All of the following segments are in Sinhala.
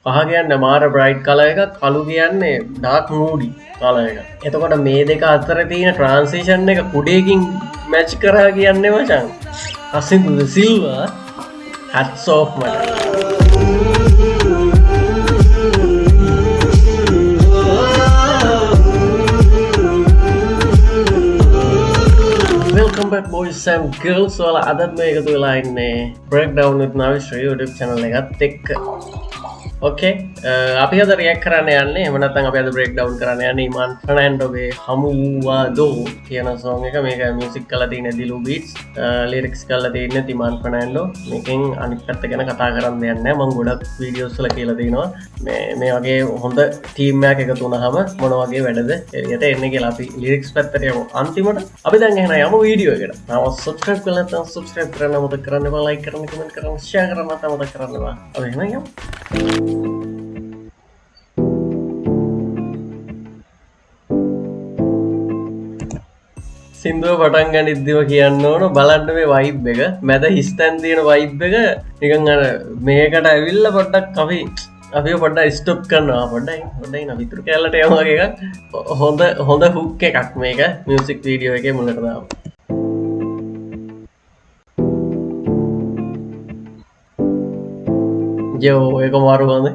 පහ කියන්නේ මාර බ්‍රයිට් කලර් එක, කළු කියන්නේ ඩාර්ක් මූඩි කලර් එක. එතකොට මේ දෙක අතර තියෙන ට්‍රාන්සිෂන් එක කුඩේකින් මැච් කරා කියන්නේ මචං. හසින්දු සිල්වා hats off මචං. Welcome back boys and girls. ඔයාලා අදත් මේ එකතු වෙලා ඉන්නේ breakdown with Navish YouTube channel එකත් එක්ක. Okay, අපි අද react කරන්න යන්නේ එහෙම නැත්නම් අපි අද breakdown කරන්න යන්නේ ඉමාන් ෆර්නැන්ඩෝගේ හමුවාදෝ කියන song එක. මේක music කරලා තියෙන දිලු beats, lyrics කරලා තියෙන ඉමාන් ෆර්නැන්ඩෝ. මේකෙන් අනිත් පැත්ත ගැන කතා කරන්න දෙයක් නැහැ. මම ගොඩක් videos වල කියලා දෙනවා මේ වගේ හොඳ team එකක් එකතු වුණාම මොන වගේ වැඩද එළියට එන්නේ කියලා. අපි lyrics පැත්තට යමු අන්තිමට. අපි දැන් එහෙනම් යමු වීඩියෝ එකට. තාම subscribe කරලා නැත්නම් subscribe කරන්න මතක කරන්න එපා, like කරන්න, comment කරන්න, share කරන්න මතක කරන්න එපා. අපි එහෙනම් යමු. සින්දුව පටන් ගනිද්දිම කියන්න ඕන බලන්න මේ වයිබ් එක මැද හිස්තැන් තියෙන වයිබ් එක නිකන් අර මේකට ඇවිල්ලා පොඩ්ඩක් අපි පොඩ්ඩක් ස්ටොප් කරනවා පොඩ්ඩයි විතර කැලලට යමු වගේ එකක්. හොඳ හුක් එකක් මේක මියුසික් වීඩියෝ එකේ මුලට දාමු. යෝ ඒක මාරු හොඳයි.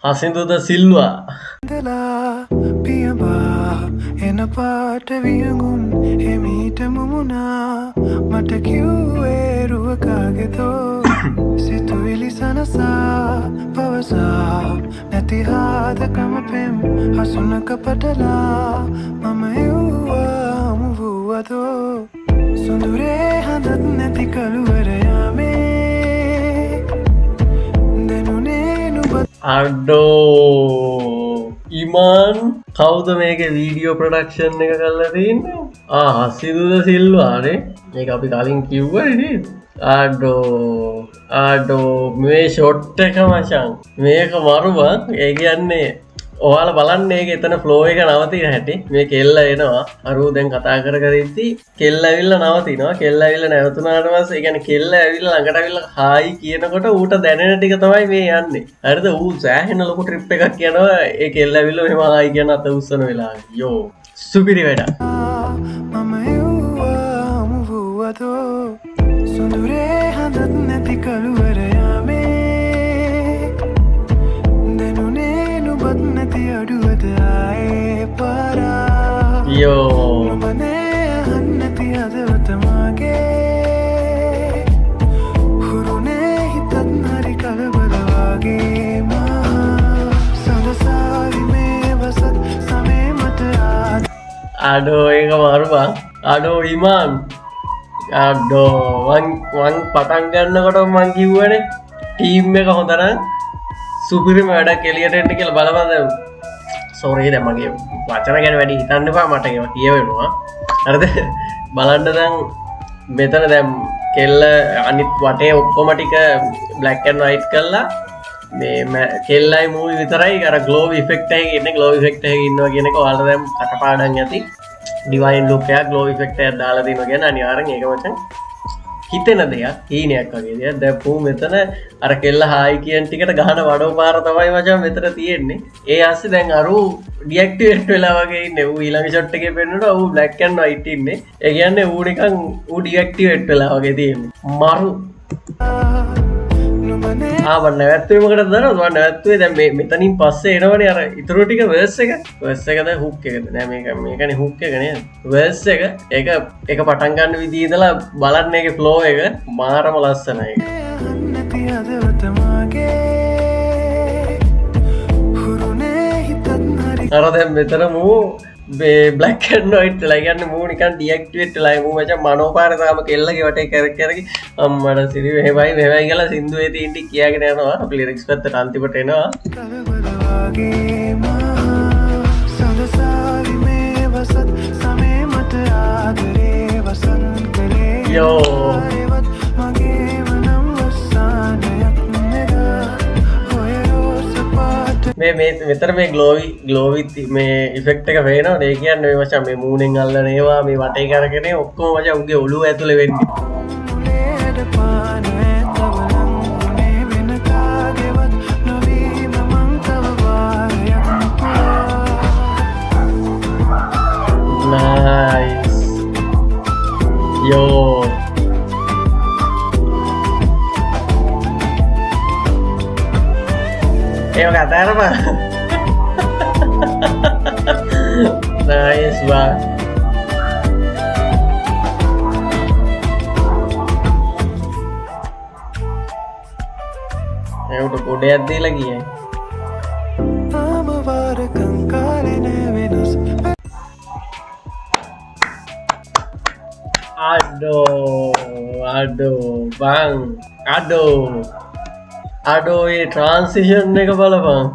හසින්දුද සිල්වා පියබා එන පාට වියඟුම් හෙමීට මුමුණා මට කිව්වේ රුවකාගෙතෝ සිතුවිලි සනසා පවසා නැති හාදකම පෙම් හසුනක පටලා මම එව්වා මුවුවතෝ සුඳුරේ හඳත් නැති කළුවරයාමේ දැනුනේ නුබත් අඩෝ ඉමාන් කවුද මේකේ වීඩියෝ ප්‍රොඩක්ෂන් එක කරලා තින්නේ? හසිදුද සිල්වානේ. මේක අපි කලින් කිව්වනේ නේද? අඩෝ මේ ෂොට් එක මචං මේක මරුවා. ඒ කියන්නේ ඔයාලා බලන්න මේක එතන ෆ්ලෝ එක නවතින හැටි. මේ කෙල්ල එනවා අරූ දැන් කතා කර ඉද්දි කෙල්ල ඇවිල්ලා නවතිනවා. කෙල්ල ඇවිල්ලා නැවතුනාට පස්සේ ඒ කියන්නේ කෙල්ල ඇවිල්ලා ළඟට ඇවිල්ලා හායි කියනකොට ඌට දැනෙන ටික තමයි මේ යන්නේ. හරිද? ඌ සෑහෙන ලොකු ට්‍රිප් එකක් යනවා. ඒ කෙල්ල ඇවිල්ලා මෙහෙම හායි කියන අත උස්සන වෙලාවේ. යෝ සුපිරි වැඩ. මම එව්වා මුවුවතෝ සුඳුරේ හඳත් නැති කළුවරයාමේ නැති අඩුවද ආයේ පාරා යෝ නොබනේ අහන්නැති හදවතමගේ හුරුනේ හිතත් හරි කලබලවාගේ මා සඳසාවි මේ වසත් සමේ මට අඩෝ ඒක මරුවා. අඩෝ ඉමාන් අඩෝ මං පටන් ගන්නකොට මං කිව්වනේ ටීම් එක හොඳ නම් සුපිරිම වැඩක් එළියට එන්න කියලා. බලපන් සෝරි දැන් මගේ වචන ගැන වැඩි හිතන්න එපා, මට ඒවා කියවෙනවා. හරිද? බලන්න දැන් මෙතන දැන් කෙල්ල අනිත් වටේ ඔක්කොම ටික black and white කරලා මේ කෙල්ලයි මූවි විතරයි අර glow effect එකේ ඉන්නේ. glow effect එකේ ඉන්නවා කියන එක ඔයාලට දැන් කටපාඩම් ඇති. divine look එකක් glow effect එකක් දාලා දිනවා කියන අනිවාර්යෙන් ඒක මචං හිතෙන දෙයක්, හීනයක් වගේ දෙයක්. දැන් පූ මෙතන අර කෙල්ල හායි කියන ටිකට ගහන වඩෝ පාර තමයි මචං මෙතන තියෙන්නේ. ඒ ASCII දැන් අරු ඩිඇක්ටිවේට් වෙලා වගේ ඉන්නේ. ඌ ඊළඟ ෂොට් එකේ පෙන්නනවා ඌ black and white ඉන්නේ. ඒ කියන්නේ ඌ නිකන් ඌ ඩිඇක්ටිවේට් වෙලා වගේ තියෙන්නේ. මරු මම නැවැත්තුවේ මොකටද දන්නවද? මම නැවැත්තුවේ දැන් මෙතනින් පස්සේ එනවනේ අර ඉතුරු ටික verse එක. verse එකද hook එකද? නෑ මේකනේ hook එක නේද? verse එක ඒක පටන් ගන්න විදිහ ඉඳලා බලන්න ඒකේ flow එක මාරම ලස්සනයි. අර දැන් මෙතන මූ black and white වෙලා කියන්නේ මූ නිකන් ඩිඇක්ටිවේට් වෙලා මූ මචං මනෝපාර තාම කෙල්ලගේ වටේ කරකි අම්මඩ සිරි මෙහෙමයි කියලා සින්දුවේ තියෙන ටික කියාගෙන යනවා. අපි ලිරික්ස් පැත්තට අන්තිමට එනවා. යෝ මෙතර මේ ගලෝවි මේ ඉෆෙක්ට් එක පේනවා. ඒ කියන්නේ මේ මචං මේ මූණෙන් අල්ලන ඒවා මේ වටේ කරගෙන ඔක්කොම මචං උගේ ඔළුව ඇතුලේ වෙන්නේ. ඒව කතා කරපන්. nice bang. ඒකට කොඩයක් දීලා ගියේ. Aduh bang, aduh ये transition එක බලපන්.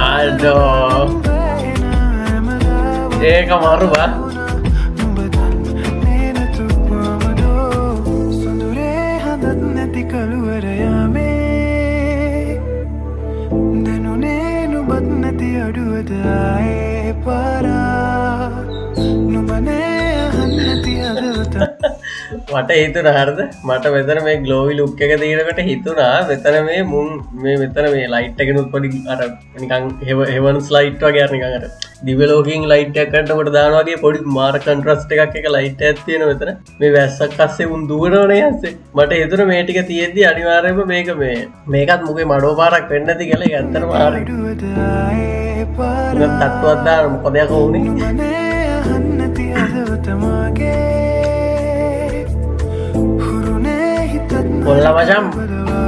Aduh, ඒක මරු බා. මට හිතුණා හරිද මට මෙතන මේ ග්ලෝවි ලුක් එක තියෙනකොට හිතුණා මෙතන මේ මුන් මේ මෙතන මේ ලයිට් එකනුත් පොඩි අර නිකන් හෙවන්ස් ලයිට් වගේ අර නිකන් අර දිව්‍ය ලෝකයෙන් ලයිට් එකක් ගන්නකොට දානවා වගේ පොඩි මාර කන්ට්‍රාස්ට් එකක් එක ලයිට් එකක් තියෙනවා මෙතන මේ වැස්සක් අස්සේ උන් දුවනවනේ ඇස්සේ මට හිතුණා මේ ටික තියෙද්දි අනිවාර්යයෙන්ම මේකත් මුගේ මඩෝ පාරක් වෙන්න නැති කියලා ඒක ඇත්තටම හරි මම තට්ටුවක් දාන මොකද යකෝ උනේ කොල්ලා මචං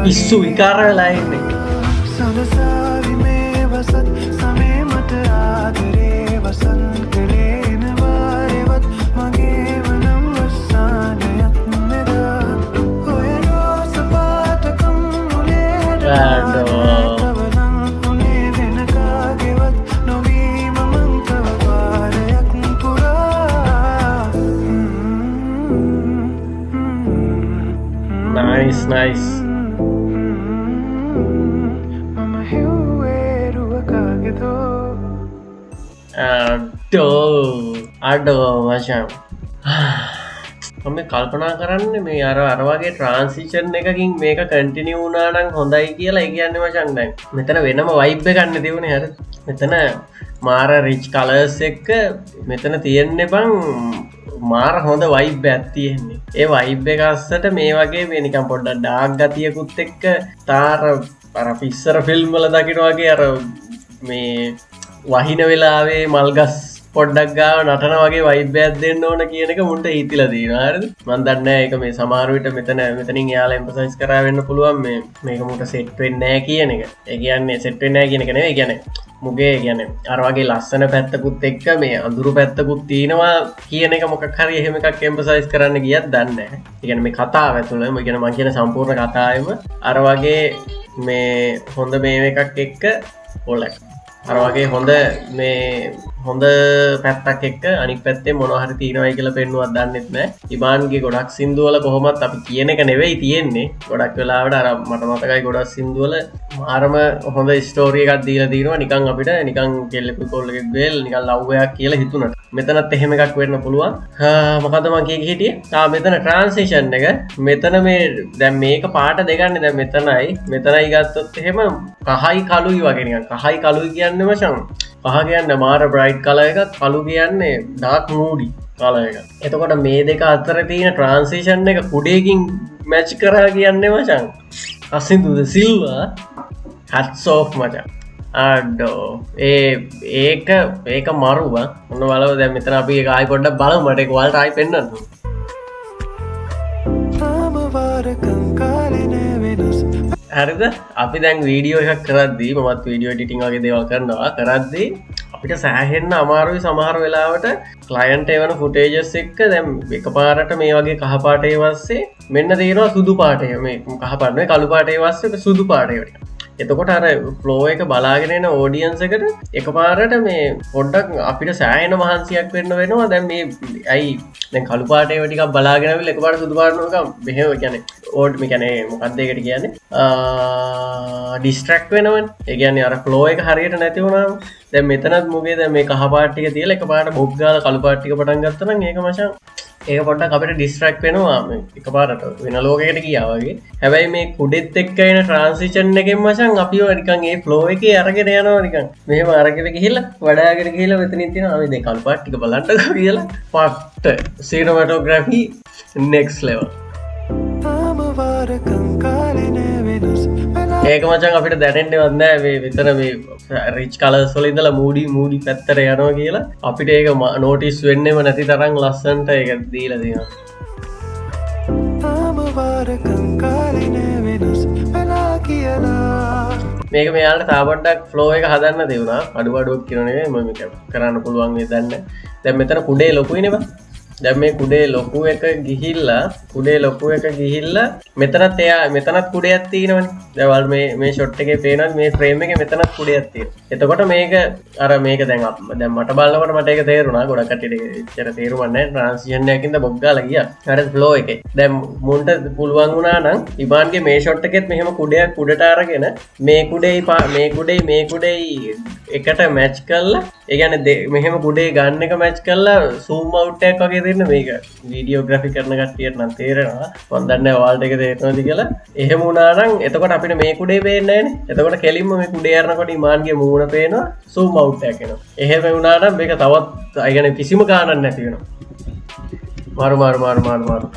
පිස්සු විකාර වෙලා ඉන්නේ nice අඩෝ මචං මම කල්පනා කරන්නේ මේ අර වගේ ට්‍රාන්සිෂන් එකකින් මේක කන්ටිනියු වුණා නම් හොඳයි කියලා ඒ කියන්නේ මචං දැන් මෙතන වෙනම වයිබ් එකක් ගන්න තිබුණේ හරි මෙතන මාර රිච් කලර්ස් එක මෙතන තියෙන්නේ බං මාර හොඳ වයිබ් එකක් තියෙන්නේ ඒ වයිබ් එක අස්සට මේ වගේ මේ නිකන් පොඩ්ඩක් ඩාර්ක් ගතියකුත් එක්ක තාර අර පිස්සර ෆිල්ම් වල දකින්න වගේ අර මේ වහින වෙලාවේ මල්ගස් පොඩ්ඩක් ගාව නටන වගේ වයිබ් එකක් දෙන්න ඕන කියන එක මුන්ට හිතිලා තියෙනවා හරිද මම දන්නේ නැහැ ඒක මේ සමහර විට මෙතනින් එයාලා එම්ෆසයිස් කරා වෙන්න පුළුවන් මේක මුට සෙට් වෙන්නේ නැහැ කියන එක ඒ කියන්නේ සෙට් වෙන්නේ නැහැ කියන එක නෙවෙයි කියන්නේ මුගේ කියන්නේ අර වගේ ලස්සන පැත්තකුත් එක්ක මේ අඳුරු පැත්තකුත් තියෙනවා කියන එක මොකක් හරි එහෙම එකක් එම්ෆසයිස් කරන්න ගියත් දන්නේ නැහැ. ඒ කියන්නේ මේ කතාව ඇතුළේ මම කියන සම්පූර්ණ කතාවෙම අර වගේ මේ හොඳ මේ එකක් එක්ක පොලක්. අර වගේ හොඳ පැත්තක් එක්ක අනික් පැත්තේ මොනවා හරි තියෙනවයි කියලා පෙන්නුවක් දන්නෙත් නැහැ. ඉබාන්ගේ ගොඩක් සින්දු වල කොහොමත් අපි කියන එක නෙවෙයි තියෙන්නේ. ගොඩක් වෙලාවට අර මට මතකයි ගොඩක් සින්දු වල මාරම හොඳ ස්ටෝරි එකක් දීලා තියෙනවා. නිකන් අපිට නිකන් කෙල්ලෙකුයි කොල්ලෙකුයි බෙල් නිකන් ලව් එකක් කියලා හිතුණා. මෙතනත් එහෙම එකක් වෙන්න පුළුවන්. මොකද මම කිය හිටියේ. මෙතන ට්‍රාන්සිෂන් එක මෙතන මේ දැන් මේක පාට දෙගන්නේ දැන් මෙතනයි ගත්තොත් එහෙම කහයි කළුයි වගේ නිකන් කහයි කළුයි කියන්නේ මචං. කහ කියන්නේ මාර බ්‍රයිට් කලර් එකක් කළු කියන්නේ ඩාර්ක් මූඩි කලර් එකක්. එතකොට මේ දෙක අතර තියෙන ට්‍රාන්සිෂන් එක කුඩේකින් මැච් කරා කියන්නේ මචං. අසින්දුද සිල්වා hats off මචං. අඩෝ ඒක මරුව ඔන්න බලව දැන් මෙතන අපි ඒක ආයි පොඩ්ඩක් බලමු මට ඒක ඔයාලට ආයි පෙන්නන්න. හරිද අපි දැන් වීඩියෝ එකක් කරද්දී මමත් වීඩියෝ එඩිටිං වගේ දේවල් කරද්දී අපිට සෑහෙන්න අමාරුයි සමහර වෙලාවට ක්ලයන්ට් එවන ෆුටේජස් එක්ක දැන් එකපාරට මේ වගේ කහ පාටේ වස්සේ මෙන්න තියෙනවා සුදු පාටේ මේ කහ පාට නෙවෙයි කළු පාටේ වස්සේ සුදු පාටේ වගේ. එතකොට අර ෆ්ලෝ එක බලාගෙන එන ඔඩියන්ස් එකට එකපාරට මේ පොඩ්ඩක් අපිට සෑහෙන මහන්සියක් වෙන්න වෙනවා. දැන් මේ ඇයි දැන් කළු පාටේ ඒවා ටිකක් බලාගෙන ආවිල්ලා එකපාරට සුදු පාට නෝක මෙහෙම කියන්නේ ඕඩ් මේ කියන්නේ මොකක්ද ඒකට කියන්නේ ඩිස්ට්‍රැක්ට් වෙනවනේ. ඒ කියන්නේ අර ෆ්ලෝ එක හරියට නැති වුණාම දැන් මෙතනත් මුගේ දැන් මේ කහ පාට ටික තියලා එකපාරට බොක් ගාලා කළු පාට ටික පටන් ගත්තා නම් ඒක මචං ඒක පොඩ්ඩක් අපිට ඩිස්ට්‍රැක්ට් වෙනවා මේ එකපාරට වෙන ලෝකයකට ගියා වගේ. හැබැයි මේ කුඩෙත් එක්ක එන ට්‍රාන්සිෂන් එකෙන් මචං අපිව නිකන් ඒ ෆ්ලෝ එකේ අරගෙන යනවා නිකන්. මෙහෙම අරගෙන ගිහිල්ලා වඩාගෙන ගිහිල්ලා මෙතනින් තියෙනවා මේ දැන් කළු පාට ටික බලන්නකෝ කියලා. පට්ට සිනමැටෝග්‍රැෆි next level. ඒක මචං අපිට දැනෙන්නේවත් නෑ මේ විතර මේ රිච් කලර්ස් වල ඉඳලා මූඩි පැත්තට යනවා කියලා අපිට ඒක නෝටිස් වෙන්නෙම නැති තරම් ලස්සනට ඒක දීලා තියෙනවා. මේක මෙයාලට තා පොඩ්ඩක් ෆ්ලෝ එක හදන්න දෙවුණා. අඩුවක් කියන නෙවෙයි මම මේක කරන්න පුළුවන් මේ දන්න. දැන් මෙතන කුඩේ ලොකුයිනේ බං. දැන් මේ කුඩේ ලොකු එක ගිහිල්ලා මෙතනත් එයා මෙතනත් කුඩයක් තියෙනවනේ. දැන් මේ ෂොට් එකේ පේනවා මේ ෆ්‍රේම් එකේ මෙතනත් කුඩයක් තියෙනවා. එතකොට මේක අර මේක දැන් මට බලනකොට මට ඒක තේරුණා. ගොඩක් කට්ටියට එච්චර තේරුමක් නැහැ. ට්‍රාන්සිෂන් එකකින්ද බොක් ගාලා ගියා. හරිද ෆ්ලෝ එකේ. දැන් මුන්ට පුළුවන් වුණා නම් ඉබාන්ගේ මේ ෂොට් එකෙත් මෙහෙම කුඩයක් උඩට අරගෙන මේ කුඩේ එකට මැච් කරලා ඒ කියන්නේ මෙහෙම කුඩේ ගන්න එක මැච් කරලා zoom out එකක් වගේ දෙන්න මේක වීඩියෝග්‍රැෆි කරන කට්ටියට නම් තේරෙනවා. මම දන්නේ නැහැ ඔයාලට ඒක තේරෙනවද කියලා. එහෙම වුණා නම් එතකොට අපිට මේ කුඩේ පේන්නේ නැහැනේ. එතකොට කෙලින්ම මේ කුඩේ අරනකොට ඉමාන්ගේ මූණ පේනවා zoom out එකක් එනවා. එහෙම වුණා නම් මේක තවත් ඒ කියන්නේ කිසිම ගානක් නැති වෙනවා. මාරු.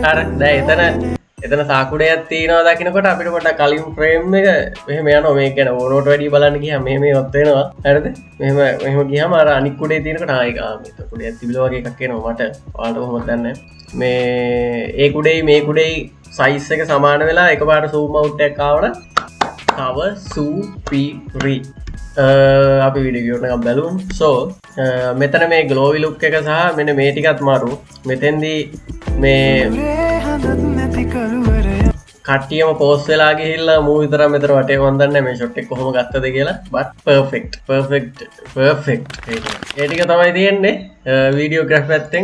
අර දැන් එතන සාකුඩයක් තියෙනවා දකින්නකොට අපිට පොඩ්ඩක් කලින් ෆ්‍රේම් එක මෙහෙම යනවා. මේක ගැන ඕනෝට වැඩි බලන්න ගියාම මෙහෙම ඉවත් වෙනවා. හරිද? මෙහෙම ගියාම අර අනික් කුඩේ තියෙනකොට මේක කුඩයක් තිබිලා වගේ එකක් එනවා මට. ඔයාලට කොහොමද දන්නේ? මේ මේ කුඩේ සයිස් එක සමාන වෙලා එකපාරට zoom out එකක් ආවම තව සුපිරි අපි වීඩියෝ එකක් බලමු. මෙතන මේ ග්ලෝවි ලුක් එක සහ මෙන්න මේ ටිකත් මාරු. මෙතෙන්දී මේ කට්ටියම පෝස් වෙලා ගිහිල්ලා මූ විතරක් මෙතන වටේ මන් දන්නේ මේ ෂොට් එක කොහොම ගත්තද කියලා. but perfect ඒ ටික තමයි තියෙන්නේ වීඩියෝග්‍රැෆි පැත්තෙන්.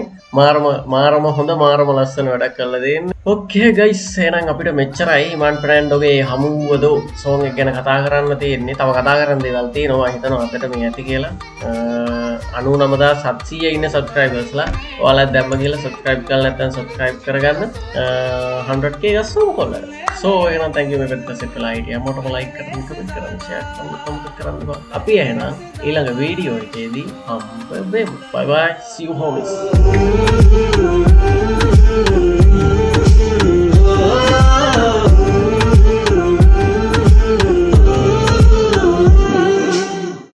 මාරම හොඳ මාරම ලස්සන වැඩක් කරලා දෙන්නේ. okay guys එහෙනම් අපිට මෙච්චරයි ඉමාන් ප්‍රෑන්ඩෝගේ හමුවදෝ සෝන් එක ගැන කතා කරන්න තියෙන්නේ. තව කතා කරන්න දේවල් තියෙනවා හිතනවා අපිට මේ ඇති කියලා. 99700 ඉන්න සබ්ස්ක්‍රයිබර්ස්ලා ඔයාලා දැම්ම කියලා සබ්ස්ක්‍රයිබ් කරලා නැත්නම් සබ්ස්ක්‍රයිබ් කරගන්න 100k ගස්සමු කොල්ලලා. so එහෙනම් thank you මේ පැත්ත සෙට් කළා හිටියා. මොටම like කරන්න කමෙන්ට් කරන්න share කරන්න කමෙන්ට් කරන්න බා. අපි එහෙනම් ඊළඟ වීඩියෝ එකේදී හම්බ වෙමු. bye bye see you homies.